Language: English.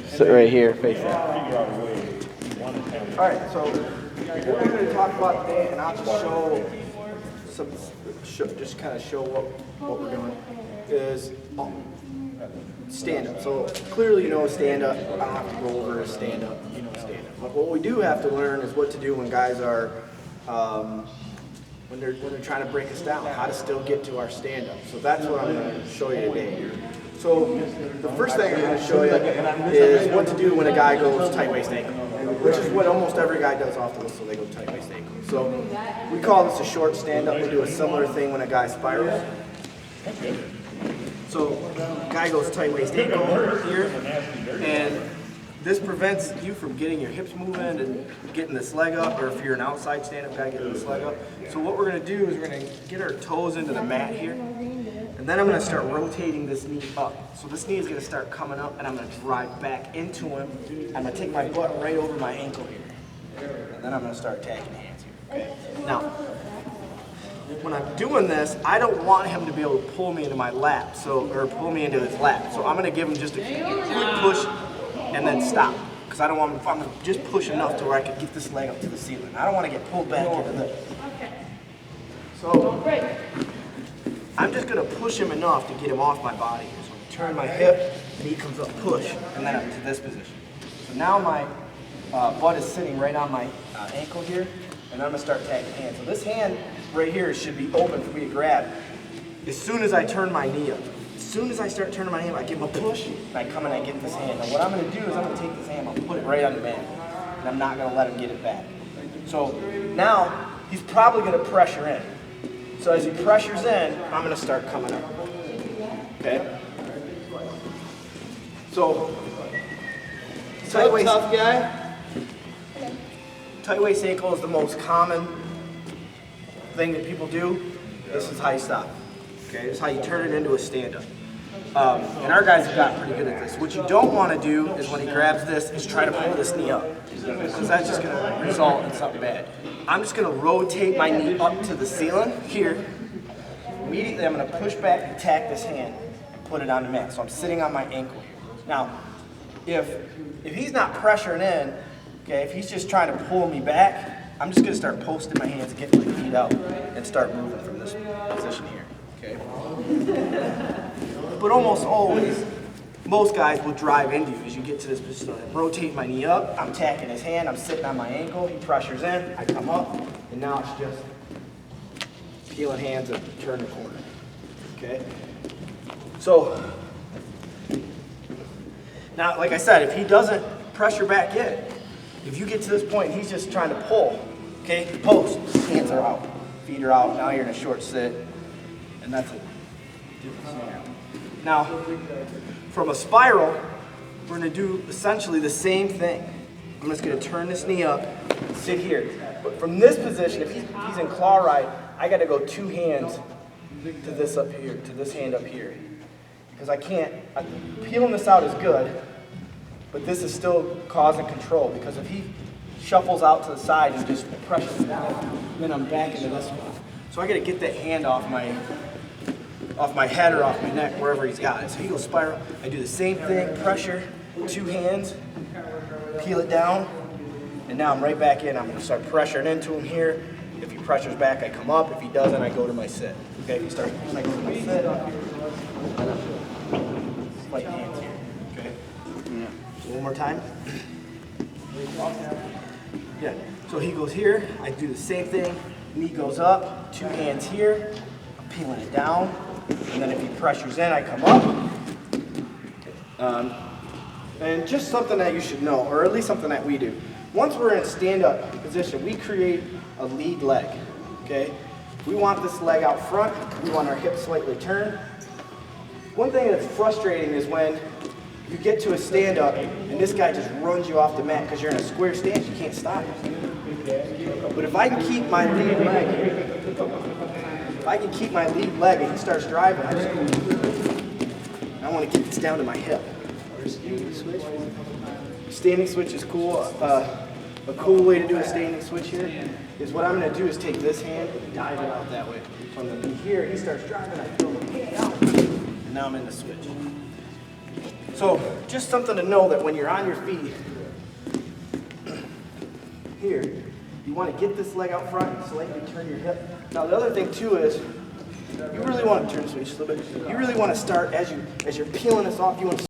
Sit right here, face that. Alright, so what we're going to talk about today, and I'll just show what we're doing, is stand-up. So clearly you know stand-up. I don't have to go over a stand-up. You know stand-up. But what we do have to learn is what to do when guys are, when they're trying to break us down, how to still get to our stand-up. So that's what I'm going to show you today. So the first thing I'm going to show you is what to do when a guy goes tight waist ankle, which is what almost every guy does off the whistle. They go tight waist ankle. So we call this a short stand-up. We do a similar thing when a guy spirals. So guy goes tight waist ankle here, and this prevents you from getting your hips moving and getting this leg up, or if you're an outside stand-up guy, getting this leg up. So what we're going to do is we're going to get our toes into the mat here, and then I'm going to start rotating this knee up. So this knee is going to start coming up, and I'm going to drive back into him. I'm going to take my butt right over my ankle here, and then I'm going to start attacking hands here. Okay? Now, when I'm doing this, I don't want him to be able to pull me into my lap, or pull me into his lap. So I'm going to give him just a quick push and then stop, because I don't want him. I'm going to just push enough to where I can get this leg up to the ceiling. I don't want to get pulled back into this. So I'm just going to push him enough to get him off my body. So I turn my hip, and he comes up, push, and then up to this position. So now my butt is sitting right on my ankle here, and I'm going to start tagging hands. So this hand right here should be open for me to grab as soon as I turn my knee up. As soon as I start turning my knee up, I give him a push, and I come and I get this hand. Now what I'm going to do is I'm going to take this hand, I'll put it right on the mat, and I'm not going to let him get it back. So now he's probably going to pressure in. So as he pressures in, I'm going to start coming up. Okay? So, tight waist, tough guy. Tight waist ankle is the most common thing that people do. This is how you stop. Okay, this is how you turn it into a stand-up. And our guys have gotten pretty good at this. What you don't want to do is when he grabs this, is try to pull this knee up, because that's just going to result in something bad. I'm just going to rotate my knee up to the ceiling here. Immediately, I'm going to push back and attack this hand and put it on the mat. So I'm sitting on my ankle here. Now, if he's not pressuring in, okay, if he's just trying to pull me back, I'm just going to start posting my hands and get my feet out and start moving from this position here. Okay? But almost always, most guys will drive into you as you get to this position. I rotate my knee up, I'm attacking his hand, I'm sitting on my ankle, he pressures in, I come up, and now it's just peeling hands and turn the corner. Okay? So, now, like I said, if he doesn't pressure back in, if you get to this point, he's just trying to pull, okay? Post, hands are out, feet are out, now you're in a short sit, and that's a different scenario. Now, from a spiral, we're going to do essentially the same thing. I'm just going to turn this knee up, sit here. But from this position, if he's in claw ride, I got to go two hands to this up here, to this hand up here. Because I can't, peeling this out is good, but this is still causing control, because if he shuffles out to the side and just pressures down, then I'm back into this one. So I got to get that hand off my head or off my neck, wherever he's got it. So he goes spiral. I do the same thing, pressure, two hands, peel it down, and now I'm right back in. I'm going to start pressuring into him here. If he pressures back, I come up. If he doesn't, I go to my sit. Okay, if he starts, I go to my sit up here. Like hands here. Okay? Yeah. So one more time. Yeah. So he goes here. I do the same thing. Knee goes up. Two hands here. I'm peeling it down. And then if he pressures in, I come up. And just something that you should know, or at least something that we do. Once we're in stand-up position, we create a lead leg. Okay? We want this leg out front. We want our hips slightly turned. One thing that's frustrating is when you get to a stand-up and this guy just runs you off the mat because you're in a square stance, you can't stop him. But if I can keep my lead leg, and he starts driving, I want to get this down to my hip. Standing switch is cool. A cool way to do a standing switch here is what I'm going to do is take this hand and dive it out that way. From the here, he starts driving, I throw my hand out, and now I'm in the switch. So just something to know that when you're on your feet, here, you want to get this leg out front and slightly turn your hip. Now the other thing too is, you really want to turn this way just a little bit. You really want to start as you're peeling this off. You want to